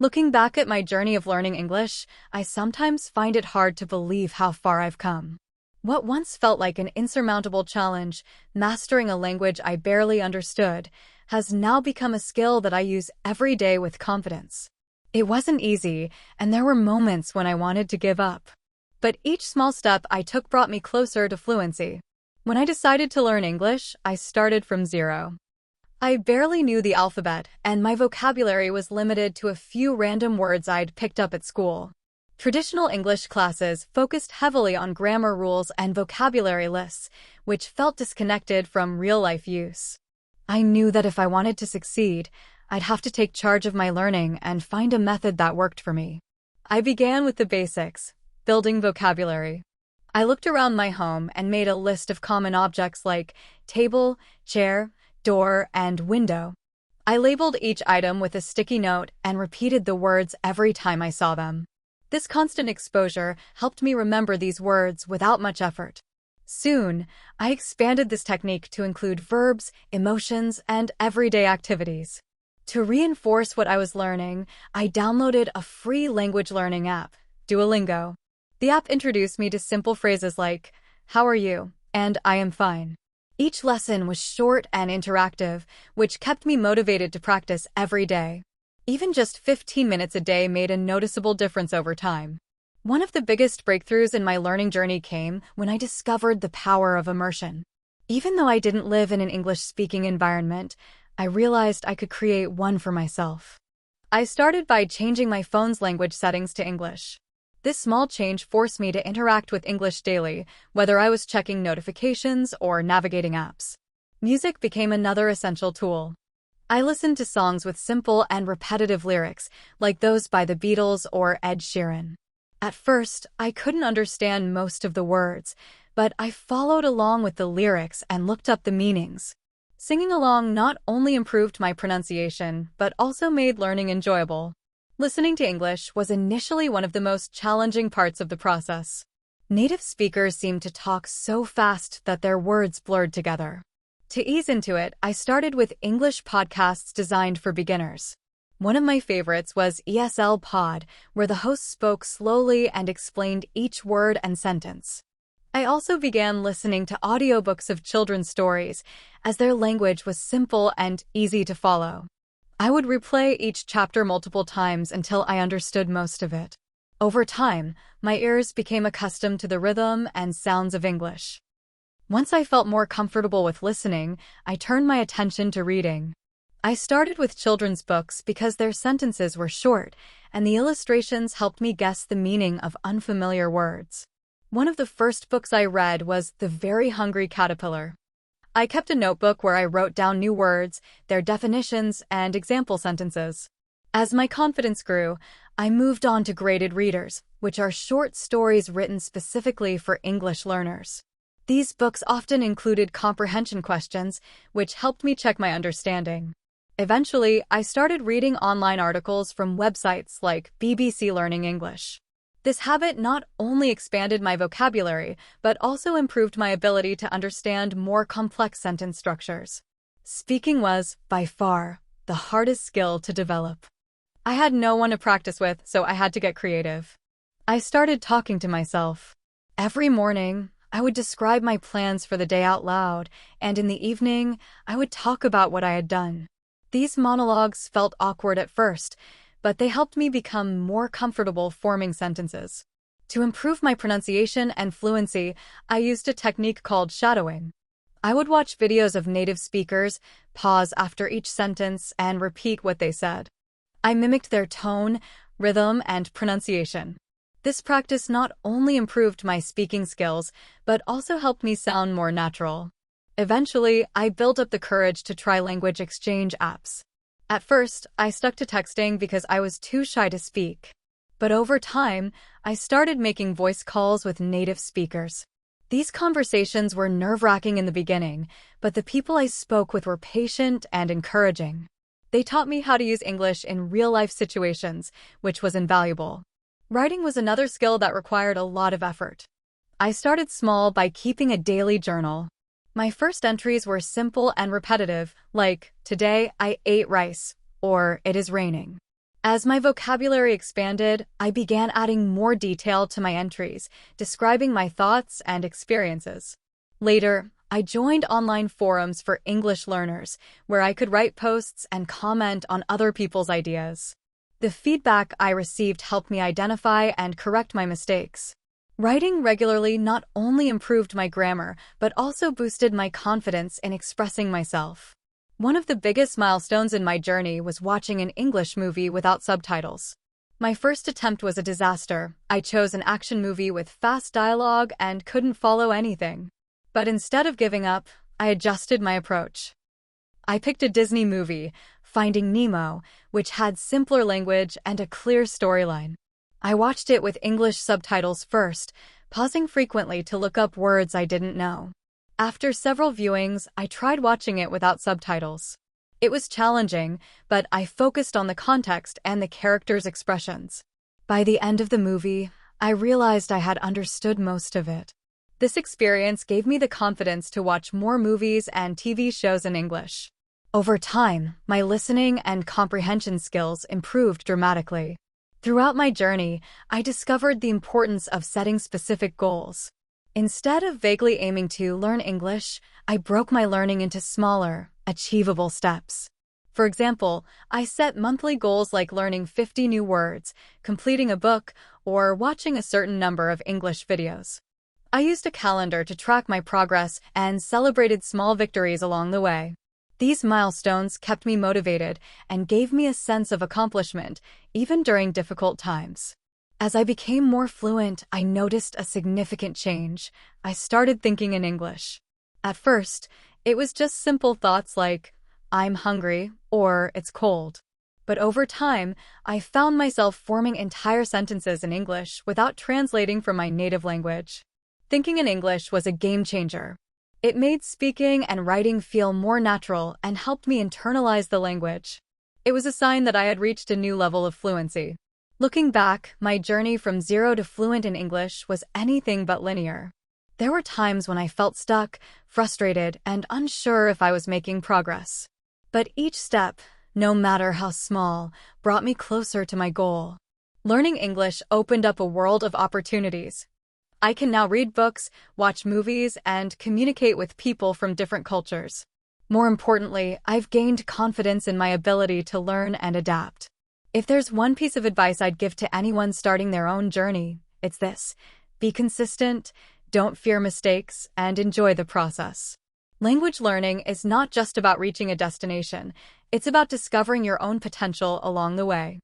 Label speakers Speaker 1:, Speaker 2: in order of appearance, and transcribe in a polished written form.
Speaker 1: Looking back at my journey of learning English, I sometimes find it hard to believe how far I've come. What once felt like an insurmountable challenge, mastering a language I barely understood, has now become a skill that I use every day with confidence. It wasn't easy, and there were moments when I wanted to give up. But each small step I took brought me closer to fluency. When I decided to learn English, I started from zero. I barely knew the alphabet, and my vocabulary was limited to a few random words I'd picked up at school. Traditional English classes focused heavily on grammar rules and vocabulary lists, which felt disconnected from real-life use. I knew that if I wanted to succeed, I'd have to take charge of my learning and find a method that worked for me. I began with the basics, building vocabulary. I looked around my home and made a list of common objects like table, chair, door, and window. I labeled each item with a sticky note and repeated the words every time I saw them. This constant exposure helped me remember these words without much effort. Soon, I expanded this technique to include verbs, emotions, and everyday activities. To reinforce what I was learning, I downloaded a free language learning app, Duolingo. The app introduced me to simple phrases like, "How are you?" and "I am fine." Each lesson was short and interactive, which kept me motivated to practice every day. Even just 15 minutes a day made a noticeable difference over time. One of the biggest breakthroughs in my learning journey came when I discovered the power of immersion. Even though I didn't live in an English-speaking environment, I realized I could create one for myself. I started by changing my phone's language settings to English. This small change forced me to interact with English daily, whether I was checking notifications or navigating apps. Music became another essential tool. I listened to songs with simple and repetitive lyrics, like those by the Beatles or Ed Sheeran. At first, I couldn't understand most of the words, but I followed along with the lyrics and looked up the meanings. Singing along not only improved my pronunciation, but also made learning enjoyable. Listening to English was initially one of the most challenging parts of the process. Native speakers seemed to talk so fast that their words blurred together. To ease into it, I started with English podcasts designed for beginners. One of my favorites was ESL Pod, where the host spoke slowly and explained each word and sentence. I also began listening to audiobooks of children's stories, as their language was simple and easy to follow. I would replay each chapter multiple times until I understood most of it. Over time, my ears became accustomed to the rhythm and sounds of English. Once I felt more comfortable with listening, I turned my attention to reading. I started with children's books because their sentences were short, and the illustrations helped me guess the meaning of unfamiliar words. One of the first books I read was The Very Hungry Caterpillar. I kept a notebook where I wrote down new words, their definitions, and example sentences. As my confidence grew, I moved on to graded readers, which are short stories written specifically for English learners. These books often included comprehension questions, which helped me check my understanding. Eventually, I started reading online articles from websites like BBC Learning English. This habit not only expanded my vocabulary, but also improved my ability to understand more complex sentence structures. Speaking was, by far, the hardest skill to develop. I had no one to practice with, so I had to get creative. I started talking to myself. Every morning, I would describe my plans for the day out loud, and in the evening, I would talk about what I had done. These monologues felt awkward at first, but they helped me become more comfortable forming sentences. To improve my pronunciation and fluency, I used a technique called shadowing. I would watch videos of native speakers, pause after each sentence, and repeat what they said. I mimicked their tone, rhythm, and pronunciation. This practice not only improved my speaking skills, but also helped me sound more natural. Eventually, I built up the courage to try language exchange apps. At first, I stuck to texting because I was too shy to speak. But over time, I started making voice calls with native speakers. These conversations were nerve-wracking in the beginning, but the people I spoke with were patient and encouraging. They taught me how to use English in real-life situations, which was invaluable. Writing was another skill that required a lot of effort. I started small by keeping a daily journal. My first entries were simple and repetitive, like, "Today I ate rice," or "It is raining." As my vocabulary expanded, I began adding more detail to my entries, describing my thoughts and experiences. Later, I joined online forums for English learners, where I could write posts and comment on other people's ideas. The feedback I received helped me identify and correct my mistakes. Writing regularly not only improved my grammar, but also boosted my confidence in expressing myself. One of the biggest milestones in my journey was watching an English movie without subtitles. My first attempt was a disaster. I chose an action movie with fast dialogue and couldn't follow anything. But instead of giving up, I adjusted my approach. I picked a Disney movie, Finding Nemo, which had simpler language and a clear storyline. I watched it with English subtitles first, pausing frequently to look up words I didn't know. After several viewings, I tried watching it without subtitles. It was challenging, but I focused on the context and the characters' expressions. By the end of the movie, I realized I had understood most of it. This experience gave me the confidence to watch more movies and TV shows in English. Over time, my listening and comprehension skills improved dramatically. Throughout my journey, I discovered the importance of setting specific goals. Instead of vaguely aiming to learn English, I broke my learning into smaller, achievable steps. For example, I set monthly goals like learning 50 new words, completing a book, or watching a certain number of English videos. I used a calendar to track my progress and celebrated small victories along the way. These milestones kept me motivated and gave me a sense of accomplishment, even during difficult times. As I became more fluent, I noticed a significant change. I started thinking in English. At first, it was just simple thoughts like, I'm hungry, or it's cold. But over time, I found myself forming entire sentences in English without translating from my native language. Thinking in English was a game changer. It made speaking and writing feel more natural and helped me internalize the language. It was a sign that I had reached a new level of fluency. Looking back, my journey from zero to fluent in English was anything but linear. There were times when I felt stuck, frustrated, and unsure if I was making progress. But each step, no matter how small, brought me closer to my goal. Learning English opened up a world of opportunities. I can now read books, watch movies, and communicate with people from different cultures. More importantly, I've gained confidence in my ability to learn and adapt. If there's one piece of advice I'd give to anyone starting their own journey, it's this: be consistent, don't fear mistakes, and enjoy the process. Language learning is not just about reaching a destination, it's about discovering your own potential along the way.